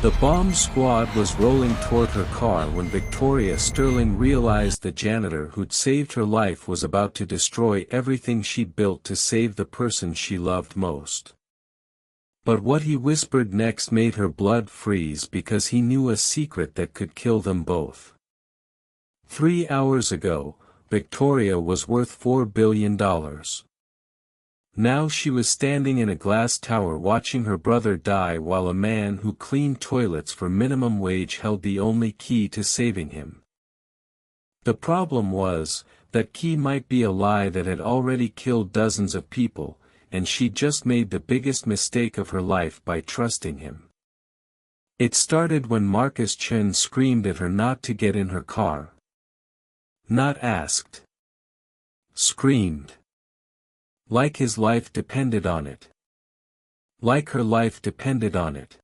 The bomb squad was rolling toward her car when Victoria Sterling realized the janitor who'd saved her life was about to destroy everything she'd built to save the person she loved most. But what he whispered next made her blood freeze because he knew a secret that could kill them both. 3 hours ago, Victoria was worth $4 billion. Now she was standing in a glass tower watching her brother die while a man who cleaned toilets for minimum wage held the only key to saving him. The problem was, that key might be a lie that had already killed dozens of people, and she'd just made the biggest mistake of her life by trusting him. It started when Marcus Chen screamed at her not to get in her car. Not asked. Screamed. Like his life depended on it. Like her life depended on it.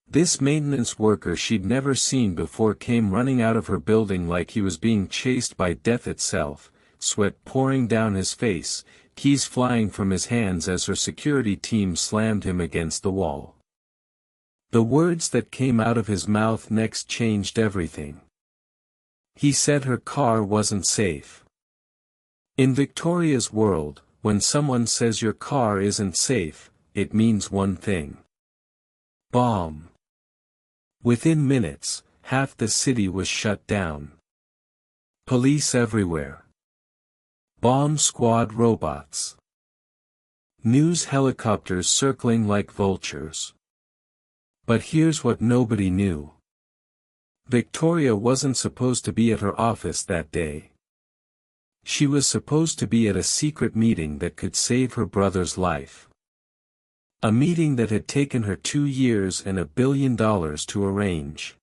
This maintenance worker she'd never seen before came running out of her building like he was being chased by death itself, sweat pouring down his face, keys flying from his hands as her security team slammed him against the wall. The words that came out of his mouth next changed everything. He said her car wasn't safe. In Victoria's world, when someone says your car isn't safe, it means one thing. Bomb. Within minutes, half the city was shut down. Police everywhere. Bomb squad robots. News helicopters circling like vultures. But here's what nobody knew. Victoria wasn't supposed to be at her office that day. She was supposed to be at a secret meeting that could save her brother's life. A meeting that had taken her 2 years and $1 billion to arrange.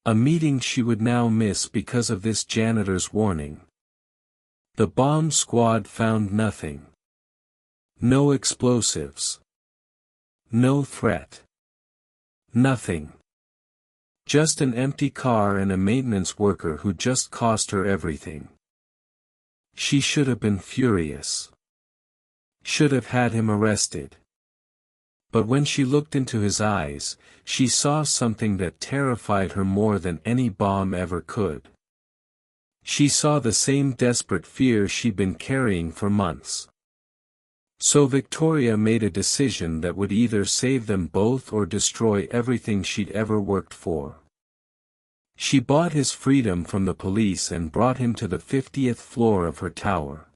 A meeting she would now miss because of this janitor's warning. The bomb squad found nothing. No explosives. No threat. Nothing. Just an empty car and a maintenance worker who just cost her everything. She should have been furious. Should have had him arrested. But when she looked into his eyes, she saw something that terrified her more than any bomb ever could. She saw the same desperate fear she'd been carrying for months. So Victoria made a decision that would either save them both or destroy everything she'd ever worked for. She bought his freedom from the police and brought him to the 50th floor of her tower.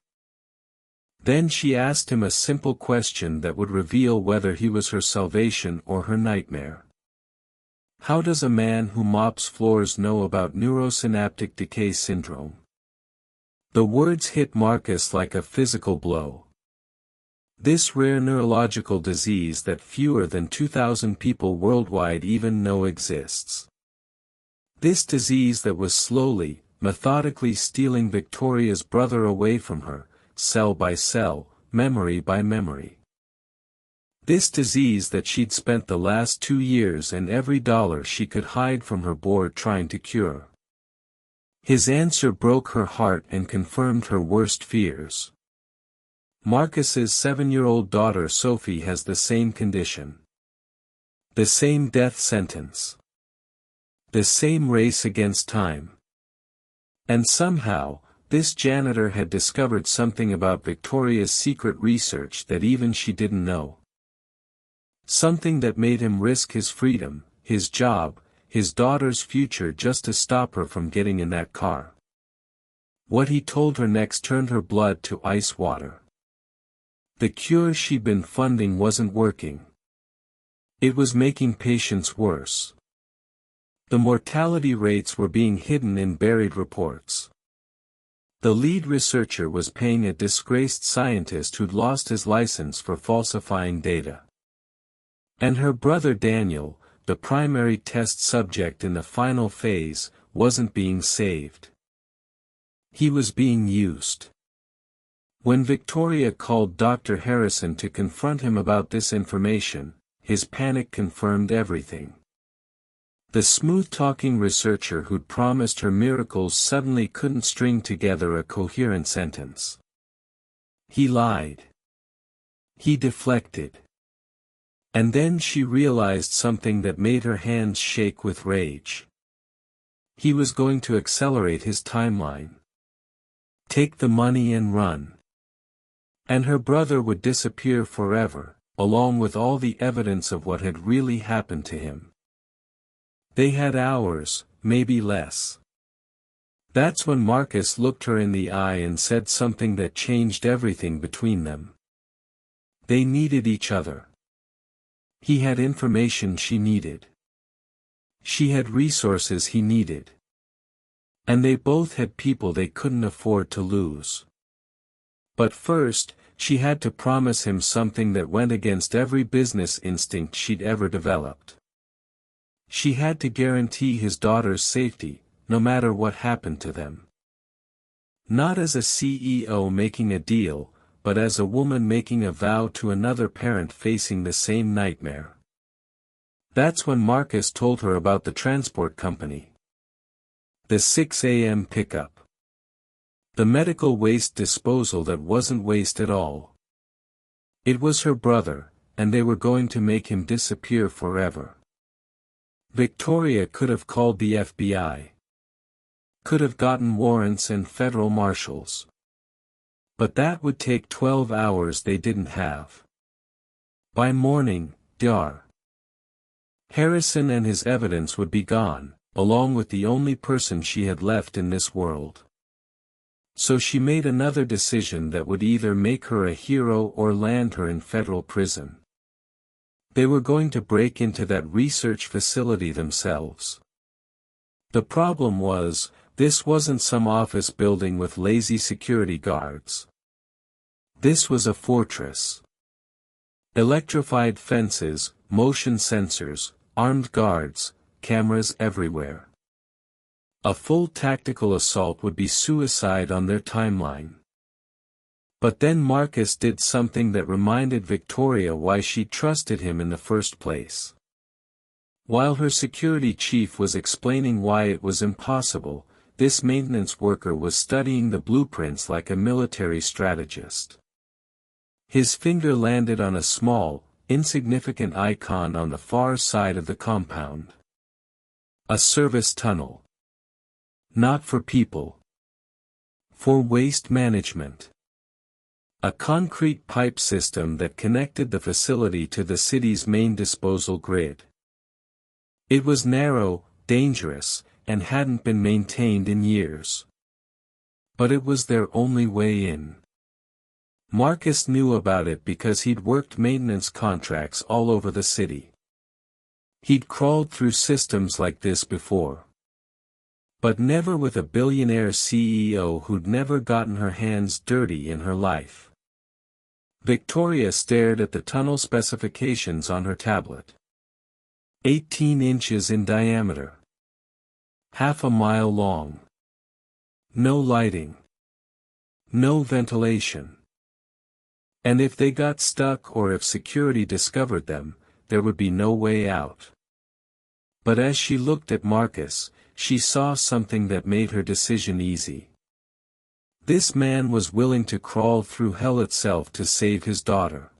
Then she asked him a simple question that would reveal whether he was her salvation or her nightmare. How does a man who mops floors know about neurosynaptic decay syndrome? The words hit Marcus like a physical blow. This rare neurological disease that fewer than 2,000 people worldwide even know exists. This disease that was slowly, methodically stealing Victoria's brother away from her, cell by cell, memory by memory. This disease that she'd spent the last 2 years and every dollar she could hide from her board trying to cure. His answer broke her heart and confirmed her worst fears. Marcus's 7-year-old daughter Sophie has the same condition. The same death sentence. The same race against time. And somehow, this janitor had discovered something about Victoria's secret research that even she didn't know. Something that made him risk his freedom, his job, his daughter's future just to stop her from getting in that car. What he told her next turned her blood to ice water. The cure she'd been funding wasn't working. It was making patients worse. The mortality rates were being hidden in buried reports. The lead researcher was paying a disgraced scientist who'd lost his license for falsifying data. And her brother Daniel, the primary test subject in the final phase, wasn't being saved. He was being used. When Victoria called Dr. Harrison to confront him about this information, his panic confirmed everything. The smooth-talking researcher who'd promised her miracles suddenly couldn't string together a coherent sentence. He lied. He deflected. And then she realized something that made her hands shake with rage. He was going to accelerate his timeline. Take the money and run. And her brother would disappear forever, along with all the evidence of what had really happened to him. They had hours, maybe less. That's when Marcus looked her in the eye and said something that changed everything between them. They needed each other. He had information she needed. She had resources he needed. And they both had people they couldn't afford to lose. But first, she had to promise him something that went against every business instinct she'd ever developed. She had to guarantee his daughter's safety, no matter what happened to them. Not as a CEO making a deal, but as a woman making a vow to another parent facing the same nightmare. That's when Marcus told her about the transport company. The 6 a.m. pickup. The medical waste disposal that wasn't waste at all. It was her brother, and they were going to make him disappear forever. Victoria could have called the FBI. Could have gotten warrants and federal marshals. But that would take 12 hours they didn't have. By morning, Dr. Harrison and his evidence would be gone, along with the only person she had left in this world. So she made another decision that would either make her a hero or land her in federal prison. They were going to break into that research facility themselves. The problem was, this wasn't some office building with lazy security guards. This was a fortress. Electrified fences, motion sensors, armed guards, cameras everywhere. A full tactical assault would be suicide on their timeline. But then Marcus did something that reminded Victoria why she trusted him in the first place. While her security chief was explaining why it was impossible, this maintenance worker was studying the blueprints like a military strategist. His finger landed on a small, insignificant icon on the far side of the compound. A service tunnel. Not for people. For waste management. A concrete pipe system that connected the facility to the city's main disposal grid. It was narrow, dangerous, and hadn't been maintained in years. But it was their only way in. Marcus knew about it because he'd worked maintenance contracts all over the city. He'd crawled through systems like this before. But never with a billionaire CEO who'd never gotten her hands dirty in her life. Victoria stared at the tunnel specifications on her tablet. 18 inches in diameter. Half a mile long. No lighting. No ventilation. And if they got stuck or if security discovered them, there would be no way out. But as she looked at Marcus, she saw something that made her decision easy. This man was willing to crawl through hell itself to save his daughter.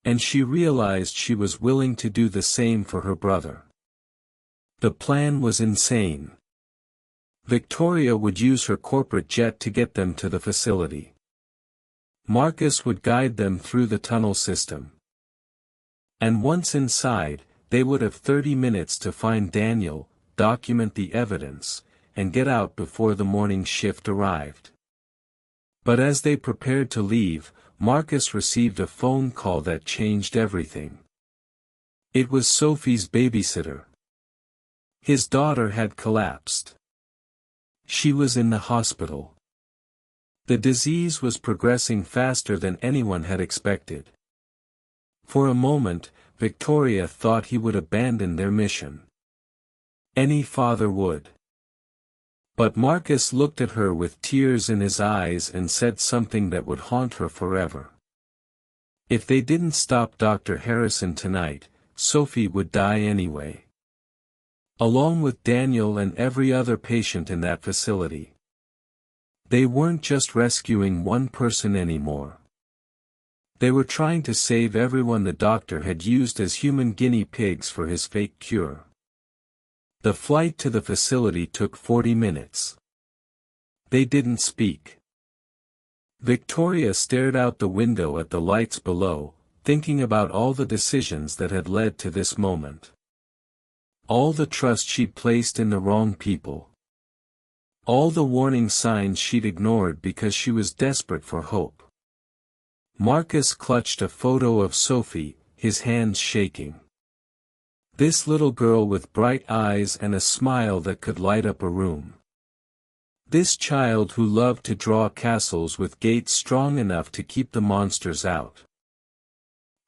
And she realized she was willing to do the same for her brother. The plan was insane. Victoria would use her corporate jet to get them to the facility. Marcus would guide them through the tunnel system. And once inside, they would have 30 minutes to find Daniel, document the evidence, and get out before the morning shift arrived. But as they prepared to leave, Marcus received a phone call that changed everything. It was Sophie's babysitter. His daughter had collapsed. She was in the hospital. The disease was progressing faster than anyone had expected. For a moment, Victoria thought he would abandon their mission. Any father would. But Marcus looked at her with tears in his eyes and said something that would haunt her forever. If they didn't stop Dr. Harrison tonight, Sophie would die anyway. Along with Daniel and every other patient in that facility. They weren't just rescuing one person anymore. They were trying to save everyone the doctor had used as human guinea pigs for his fake cure. The flight to the facility took 40 minutes. They didn't speak. Victoria stared out the window at the lights below, thinking about all the decisions that had led to this moment. All the trust she'd placed in the wrong people. All the warning signs she'd ignored because she was desperate for hope. Marcus clutched a photo of Sophie, his hands shaking. This little girl with bright eyes and a smile that could light up a room. This child who loved to draw castles with gates strong enough to keep the monsters out.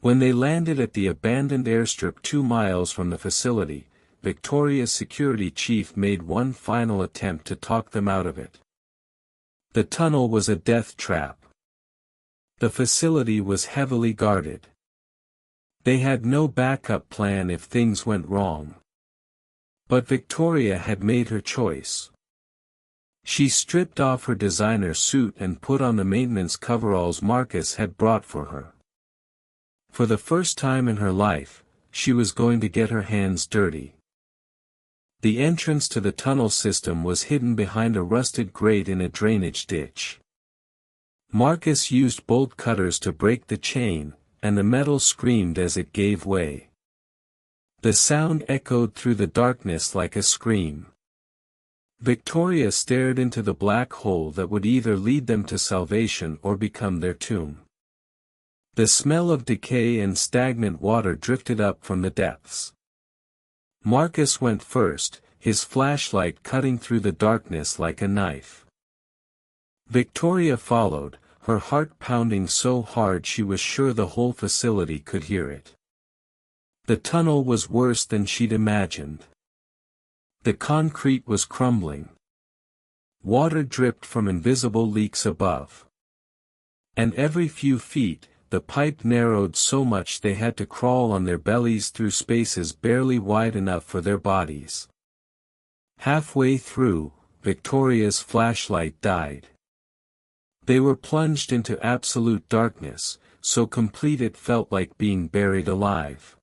When they landed at the abandoned airstrip 2 miles from the facility, Victoria's security chief made one final attempt to talk them out of it. The tunnel was a death trap. The facility was heavily guarded. They had no backup plan if things went wrong. But Victoria had made her choice. She stripped off her designer suit and put on the maintenance coveralls Marcus had brought for her. For the first time in her life, she was going to get her hands dirty. The entrance to the tunnel system was hidden behind a rusted grate in a drainage ditch. Marcus used bolt cutters to break the chain, and the metal screamed as it gave way. The sound echoed through the darkness like a scream. Victoria stared into the black hole that would either lead them to salvation or become their tomb. The smell of decay and stagnant water drifted up from the depths. Marcus went first, his flashlight cutting through the darkness like a knife. Victoria followed, her heart pounding so hard she was sure the whole facility could hear it. The tunnel was worse than she'd imagined. The concrete was crumbling. Water dripped from invisible leaks above. And every few feet, the pipe narrowed so much they had to crawl on their bellies through spaces barely wide enough for their bodies. Halfway through, Victoria's flashlight died. They were plunged into absolute darkness, so complete it felt like being buried alive.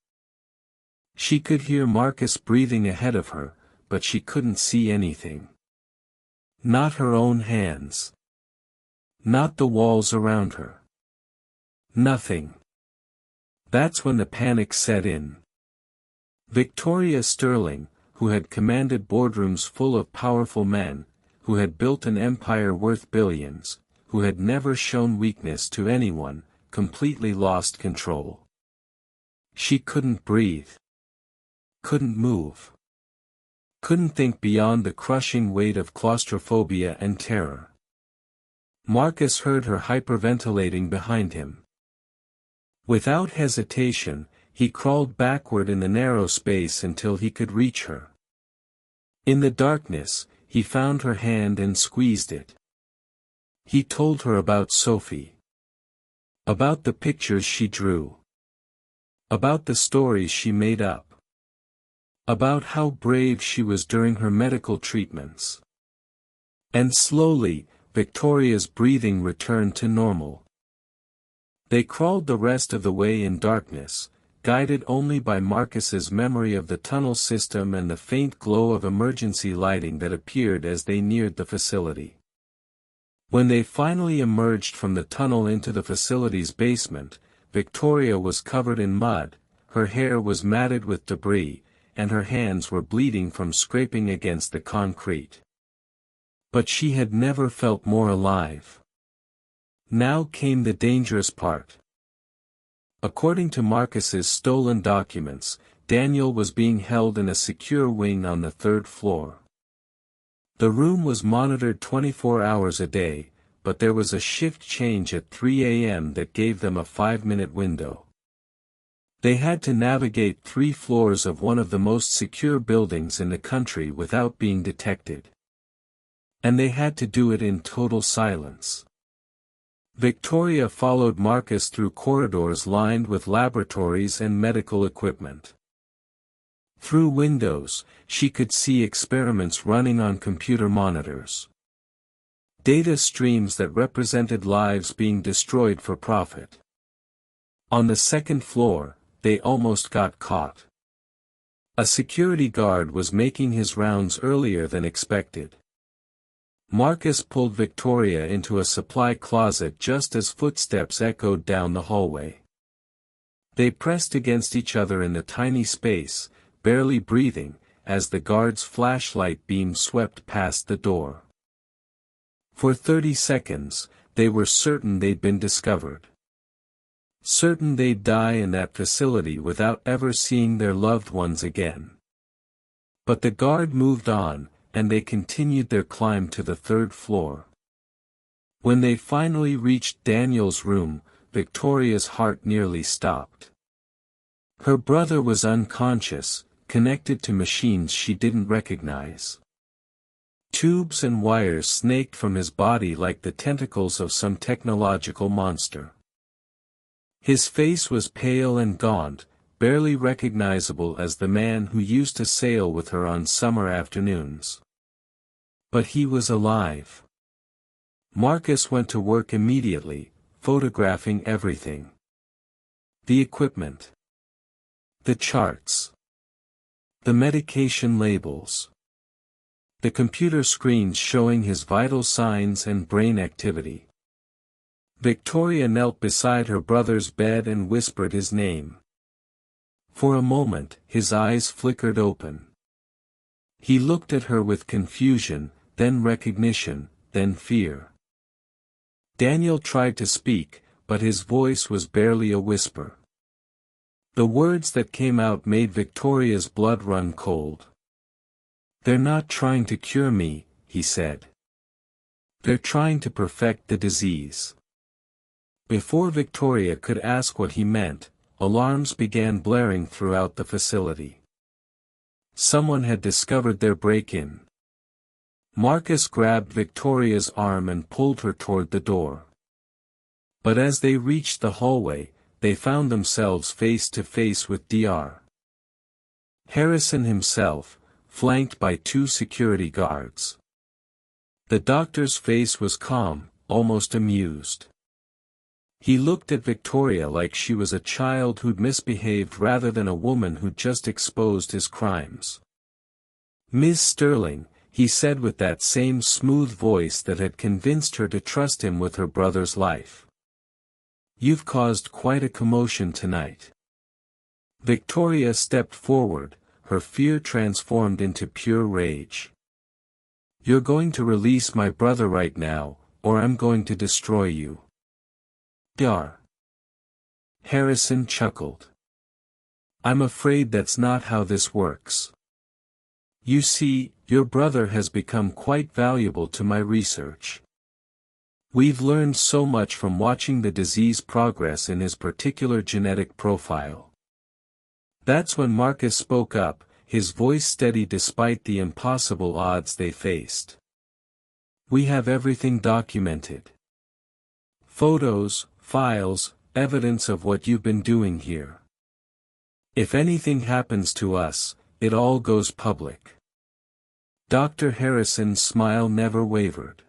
She could hear Marcus breathing ahead of her, but she couldn't see anything. Not her own hands. Not the walls around her. Nothing. That's when the panic set in. Victoria Sterling, who had commanded boardrooms full of powerful men, who had built an empire worth billions, who had never shown weakness to anyone, completely lost control. She couldn't breathe. Couldn't move. Couldn't think beyond the crushing weight of claustrophobia and terror. Marcus heard her hyperventilating behind him. Without hesitation, he crawled backward in the narrow space until he could reach her. In the darkness, he found her hand and squeezed it. He told her about Sophie. About the pictures she drew. About the stories she made up. About how brave she was during her medical treatments. And slowly, Victoria's breathing returned to normal. They crawled the rest of the way in darkness, guided only by Marcus's memory of the tunnel system and the faint glow of emergency lighting that appeared as they neared the facility. When they finally emerged from the tunnel into the facility's basement, Victoria was covered in mud, her hair was matted with debris, and her hands were bleeding from scraping against the concrete. But she had never felt more alive. Now came the dangerous part. According to Marcus's stolen documents, Daniel was being held in a secure wing on the 3rd floor. The room was monitored 24 hours a day, but there was a shift change at 3 a.m. that gave them a 5-minute window. They had to navigate 3 floors of one of the most secure buildings in the country without being detected. And they had to do it in total silence. Victoria followed Marcus through corridors lined with laboratories and medical equipment. Through windows, she could see experiments running on computer monitors. Data streams that represented lives being destroyed for profit. On the second floor, they almost got caught. A security guard was making his rounds earlier than expected. Marcus pulled Victoria into a supply closet just as footsteps echoed down the hallway. They pressed against each other in the tiny space, barely breathing, as the guard's flashlight beam swept past the door. For 30 seconds, they were certain they'd been discovered. Certain they'd die in that facility without ever seeing their loved ones again. But the guard moved on, and they continued their climb to the third floor. When they finally reached Daniel's room, Victoria's heart nearly stopped. Her brother was unconscious, connected to machines she didn't recognize. Tubes and wires snaked from his body like the tentacles of some technological monster. His face was pale and gaunt, barely recognizable as the man who used to sail with her on summer afternoons. But he was alive. Marcus went to work immediately, photographing everything. The equipment. The charts. The medication labels. The computer screens showing his vital signs and brain activity. Victoria knelt beside her brother's bed and whispered his name. For a moment, his eyes flickered open. He looked at her with confusion, then recognition, then fear. Daniel tried to speak, but his voice was barely a whisper. The words that came out made Victoria's blood run cold. "They're not trying to cure me," he said. "They're trying to perfect the disease." Before Victoria could ask what he meant, alarms began blaring throughout the facility. Someone had discovered their break-in. Marcus grabbed Victoria's arm and pulled her toward the door. But as they reached the hallway, they found themselves face to face with Dr. Harrison himself, flanked by 2 security guards. The doctor's face was calm, almost amused. He looked at Victoria like she was a child who'd misbehaved rather than a woman who'd just exposed his crimes. "Ms. Sterling," he said with that same smooth voice that had convinced her to trust him with her brother's life. "You've caused quite a commotion tonight." Victoria stepped forward, her fear transformed into pure rage. "You're going to release my brother right now, or I'm going to destroy you." Dr. Harrison chuckled. "I'm afraid that's not how this works. You see, your brother has become quite valuable to my research. We've learned so much from watching the disease progress in his particular genetic profile." That's when Marcus spoke up, his voice steady despite the impossible odds they faced. "We have everything documented. Photos, files, evidence of what you've been doing here. If anything happens to us, it all goes public." Dr. Harrison's smile never wavered.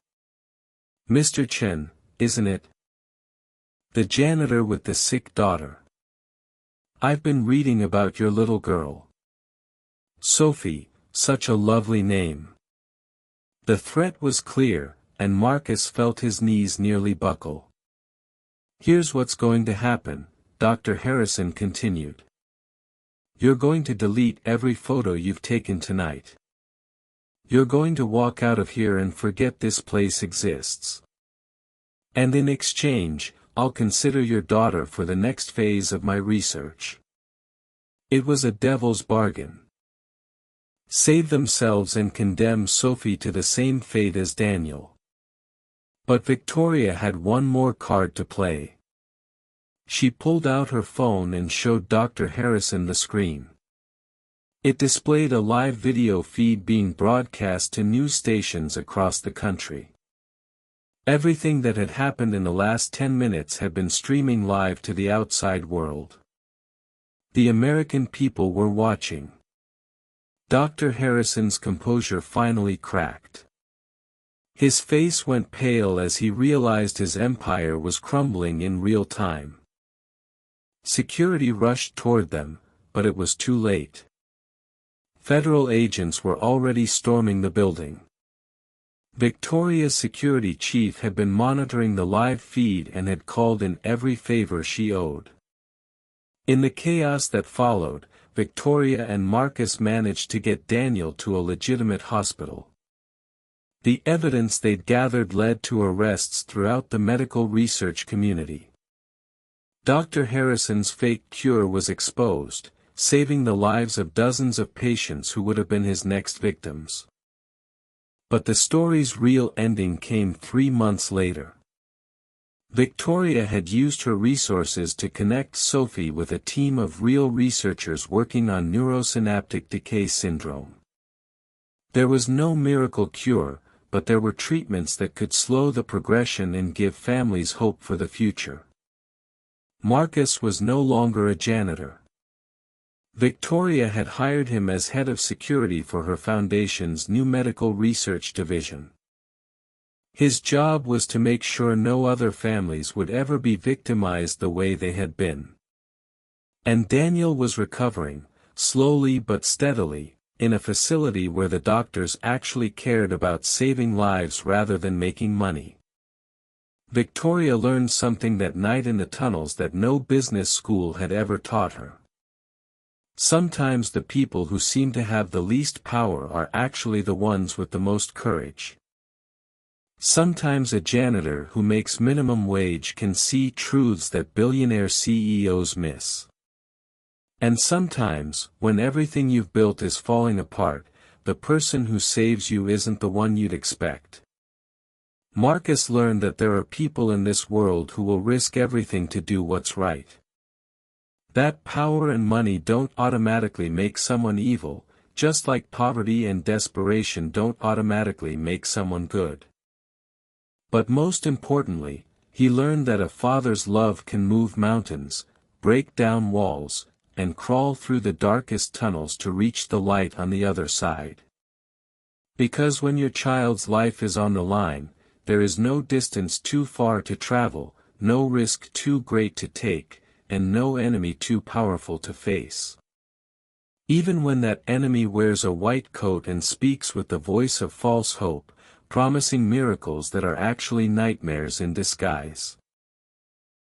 "Mr. Chen, isn't it? The janitor with the sick daughter. I've been reading about your little girl. Sophie, such a lovely name." The threat was clear, and Marcus felt his knees nearly buckle. "Here's what's going to happen," Dr. Harrison continued. "You're going to delete every photo you've taken tonight. You're going to walk out of here and forget this place exists. And in exchange, I'll consider your daughter for the next phase of my research." It was a devil's bargain. Save themselves and condemn Sophie to the same fate as Daniel. But Victoria had one more card to play. She pulled out her phone and showed Dr. Harrison the screen. It displayed a live video feed being broadcast to news stations across the country. Everything that had happened in the last 10 minutes had been streaming live to the outside world. The American people were watching. Dr. Harrison's composure finally cracked. His face went pale as he realized his empire was crumbling in real time. Security rushed toward them, but it was too late. Federal agents were already storming the building. Victoria's security chief had been monitoring the live feed and had called in every favor she owed. In the chaos that followed, Victoria and Marcus managed to get Daniel to a legitimate hospital. The evidence they'd gathered led to arrests throughout the medical research community. Dr. Harrison's fake cure was exposed, saving the lives of dozens of patients who would have been his next victims. But the story's real ending came 3 months later. Victoria had used her resources to connect Sophie with a team of real researchers working on neurosynaptic decay syndrome. There was no miracle cure, but there were treatments that could slow the progression and give families hope for the future. Marcus was no longer a janitor. Victoria had hired him as head of security for her foundation's new medical research division. His job was to make sure no other families would ever be victimized the way they had been. And Daniel was recovering, slowly but steadily, in a facility where the doctors actually cared about saving lives rather than making money. Victoria learned something that night in the tunnels that no business school had ever taught her. Sometimes the people who seem to have the least power are actually the ones with the most courage. Sometimes a janitor who makes minimum wage can see truths that billionaire CEOs miss. And sometimes, when everything you've built is falling apart, the person who saves you isn't the one you'd expect. Marcus learned that there are people in this world who will risk everything to do what's right. That power and money don't automatically make someone evil, just like poverty and desperation don't automatically make someone good. But most importantly, he learned that a father's love can move mountains, break down walls, and crawl through the darkest tunnels to reach the light on the other side. Because when your child's life is on the line, there is no distance too far to travel, no risk too great to take, and no enemy too powerful to face. Even when that enemy wears a white coat and speaks with the voice of false hope, promising miracles that are actually nightmares in disguise.